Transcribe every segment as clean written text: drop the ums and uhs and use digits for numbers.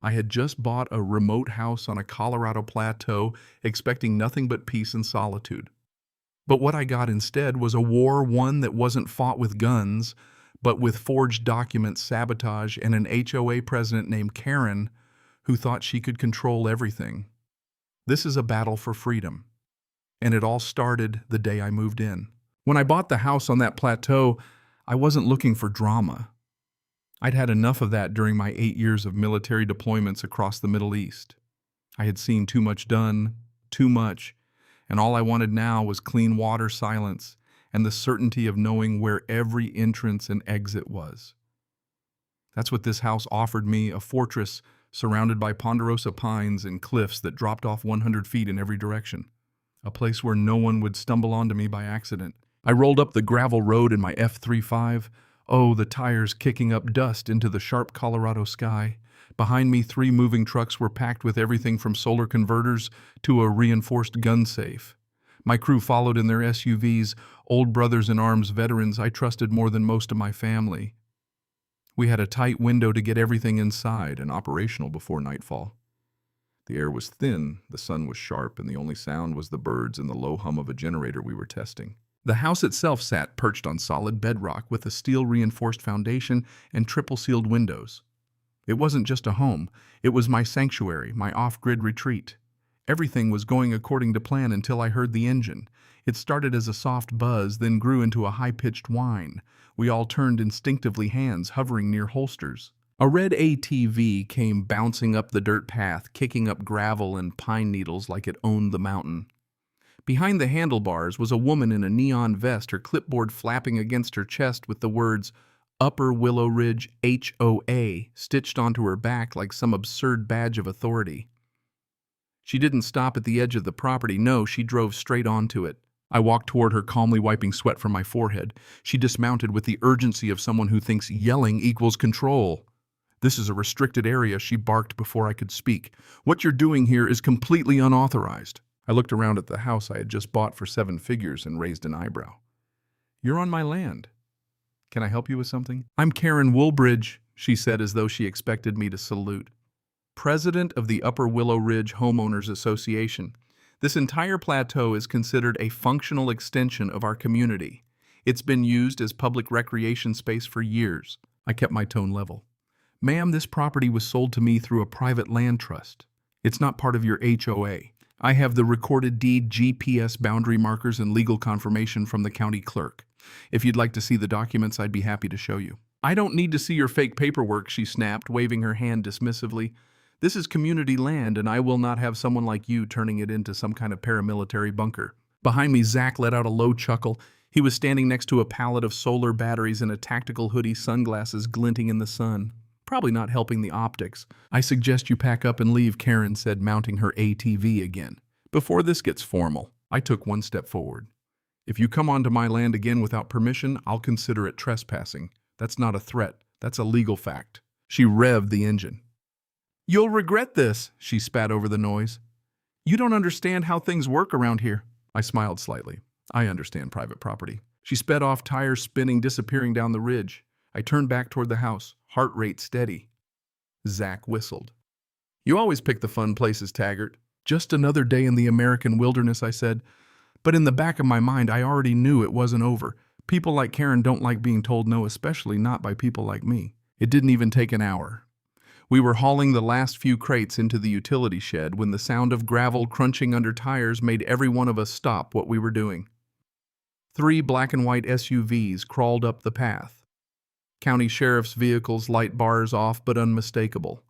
I had just bought a remote house on a Colorado plateau, expecting nothing but peace and solitude. But what I got instead was a war, one that wasn't fought with guns, but with forged documents, sabotage, and an HOA president named Karen who thought she could control everything. This is a battle for freedom. And it all started the day I moved in. When I bought the house on that plateau, I wasn't looking for drama. I'd had enough of that during my 8 years of military deployments across the Middle East. I had seen too much done, too much, and all I wanted now was clean water, silence, and the certainty of knowing where every entrance and exit was. That's what this house offered me, a fortress surrounded by ponderosa pines and cliffs that dropped off 100 feet in every direction. A place where no one would stumble onto me by accident. I rolled up the gravel road in my F-35. Oh, the tires kicking up dust into the sharp Colorado sky. Behind me, 3 moving trucks were packed with everything from solar converters to a reinforced gun safe. My crew followed in their SUVs, old brothers-in-arms veterans I trusted more than most of my family. We had a tight window to get everything inside and operational before nightfall. The air was thin, the sun was sharp, and the only sound was the birds and the low hum of a generator we were testing. The house itself sat perched on solid bedrock with a steel-reinforced foundation and triple-sealed windows. It wasn't just a home. It was my sanctuary, my off-grid retreat. Everything was going according to plan until I heard the engine. It started as a soft buzz, then grew into a high-pitched whine. We all turned instinctively, hands hovering near holsters. A red ATV came bouncing up the dirt path, kicking up gravel and pine needles like it owned the mountain. Behind the handlebars was a woman in a neon vest, her clipboard flapping against her chest with the words Upper Willow Ridge HOA stitched onto her back like some absurd badge of authority. She didn't stop at the edge of the property. No, she drove straight onto it. I walked toward her, calmly wiping sweat from my forehead. She dismounted with the urgency of someone who thinks yelling equals control. "This is a restricted area," she barked before I could speak. "What you're doing here is completely unauthorized." I looked around at the house I had just bought for 7 figures and raised an eyebrow. "You're on my land. Can I help you with something?" "I'm Karen Woolbridge," she said as though she expected me to salute. "President of the Upper Willow Ridge Homeowners Association. This entire plateau is considered a functional extension of our community. It's been used as public recreation space for years." I kept my tone level. "Ma'am, this property was sold to me through a private land trust. It's not part of your HOA. I have the recorded deed, GPS boundary markers, and legal confirmation from the county clerk. If you'd like to see the documents, I'd be happy to show you." "I don't need to see your fake paperwork," she snapped, waving her hand dismissively. "This is community land, and I will not have someone like you turning it into some kind of paramilitary bunker." Behind me, Zach let out a low chuckle. He was standing next to a pallet of solar batteries and a tactical hoodie, sunglasses glinting in the sun. Probably not helping the optics. "I suggest you pack up and leave," Karen said, mounting her ATV again. "Before this gets formal." I took one step forward. "If you come onto my land again without permission, I'll consider it trespassing. That's not a threat. That's a legal fact." She revved the engine. "You'll regret this," she spat over the noise. "You don't understand how things work around here." I smiled slightly. "I understand private property." She sped off, tires spinning, disappearing down the ridge. I turned back toward the house, heart rate steady. Zach whistled. "You always pick the fun places, Taggart." "Just another day in the American wilderness," I said. But in the back of my mind, I already knew it wasn't over. People like Karen don't like being told no, especially not by people like me. It didn't even take an hour. We were hauling the last few crates into the utility shed when the sound of gravel crunching under tires made every one of us stop what we were doing. 3 black and white SUVs crawled up the path. County sheriff's vehicles, light bars off but unmistakable.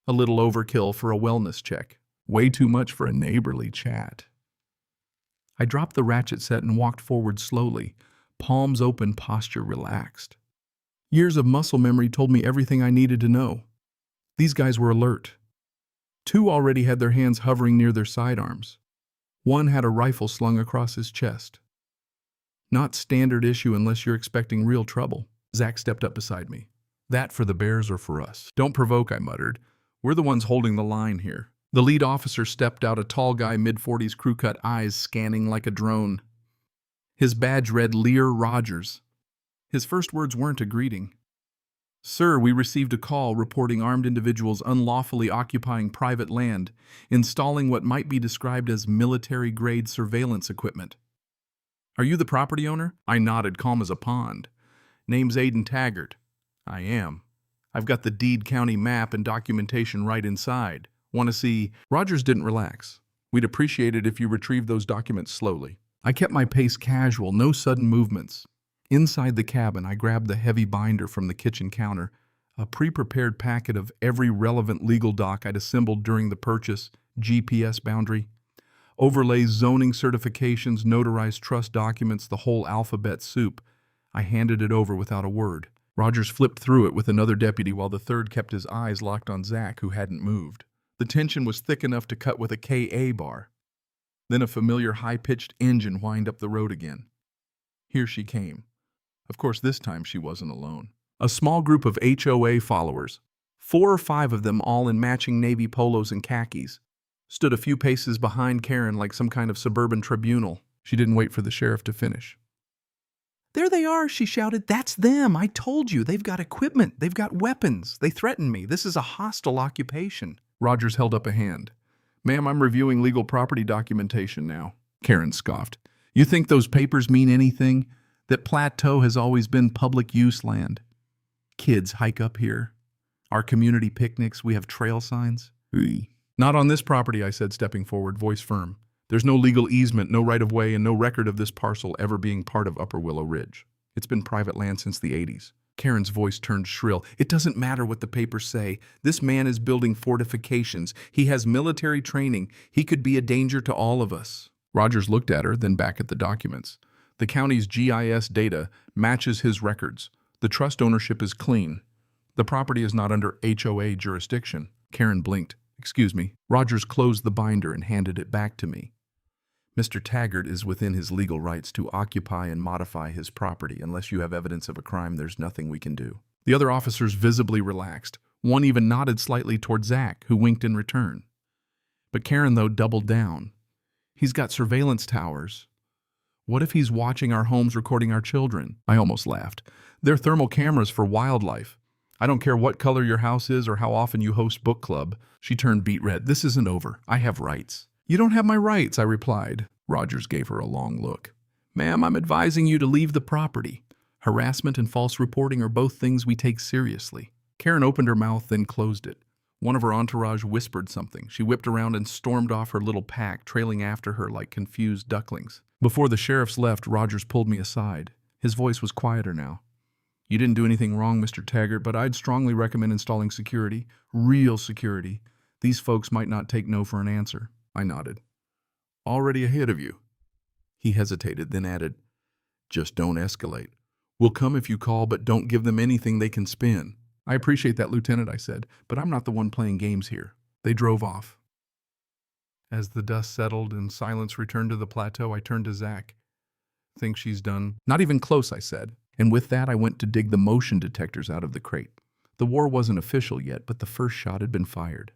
A little overkill for a wellness check. Way too much for a neighborly chat. I dropped the ratchet set and walked forward slowly, palms open, posture relaxed. Years of muscle memory told me everything I needed to know. These guys were alert. 2 already had their hands hovering near their sidearms. 1 had a rifle slung across his chest. Not standard issue unless you're expecting real trouble. Zach stepped up beside me. "That for the bears or for us?" "Don't provoke," I muttered. "We're the ones holding the line here." The lead officer stepped out, a tall guy, mid-40s, crew-cut, eyes scanning like a drone. His badge read Lear Rogers. His first words weren't a greeting. Sir, we received a call reporting armed individuals unlawfully occupying private land, installing what might be described as military-grade surveillance equipment. Are you the property owner? I nodded, calm as a pond. Name's Aiden Taggart. I am. I've got the deed county map and documentation right inside. Want to see? Rogers didn't relax. We'd appreciate it if you retrieved those documents slowly. I kept my pace casual, no sudden movements. Inside the cabin, I grabbed the heavy binder from the kitchen counter, a pre-prepared packet of every relevant legal doc I'd assembled during the purchase, GPS boundary, overlays, zoning certifications, notarized trust documents, the whole alphabet soup. I handed it over without a word. Rogers flipped through it with another deputy while the third kept his eyes locked on Zach, who hadn't moved. The tension was thick enough to cut with a KA bar. Then a familiar high-pitched engine whined up the road again. Here she came. Of course, this time she wasn't alone. A small group of HOA followers, 4 or 5 of them all in matching navy polos and khakis, stood a few paces behind Karen like some kind of suburban tribunal. She didn't wait for the sheriff to finish. "There they are," she shouted. "That's them. I told you. They've got equipment. They've got weapons. They threatened me. This is a hostile occupation." Rogers held up a hand. "Ma'am, I'm reviewing legal property documentation now." Karen scoffed. "You think those papers mean anything? That Plateau has always been public use land. Kids hike up here. Our community picnics, we have trail signs." "Not on this property," I said, stepping forward, voice firm. "There's no legal easement, no right-of-way, and no record of this parcel ever being part of Upper Willow Ridge. It's been private land since the 80s. Karen's voice turned shrill. "It doesn't matter what the papers say. This man is building fortifications. He has military training. He could be a danger to all of us." Rogers looked at her, then back at the documents. "The county's GIS data matches his records. The trust ownership is clean. The property is not under HOA jurisdiction." Karen blinked. "Excuse me." Rogers closed the binder and handed it back to me. "Mr. Taggart is within his legal rights to occupy and modify his property. Unless you have evidence of a crime, there's nothing we can do." The other officers visibly relaxed. One even nodded slightly toward Zach, who winked in return. But Karen, though, doubled down. "He's got surveillance towers. What if he's watching our homes, recording our children?" I almost laughed. "They're thermal cameras for wildlife. I don't care what color your house is or how often you host book club." She turned beet red. "This isn't over. I have rights." "You don't have my rights," I replied. Rogers gave her a long look. "Ma'am, I'm advising you to leave the property. Harassment and false reporting are both things we take seriously." Karen opened her mouth, then closed it. One of her entourage whispered something. She whipped around and stormed off her little pack, trailing after her like confused ducklings. Before the sheriffs left, Rogers pulled me aside. His voice was quieter now. "You didn't do anything wrong, Mr. Taggart, but I'd strongly recommend installing security. Real security. These folks might not take no for an answer." I nodded. "Already ahead of you." He hesitated, then added, "Just don't escalate. We'll come if you call, but don't give them anything they can spin." "I appreciate that, Lieutenant," I said, "but I'm not the one playing games here." They drove off. As the dust settled and silence returned to the plateau, I turned to Zach. "Think she's done?" "Not even close," I said. And with that, I went to dig the motion detectors out of the crate. The war wasn't official yet, but the first shot had been fired.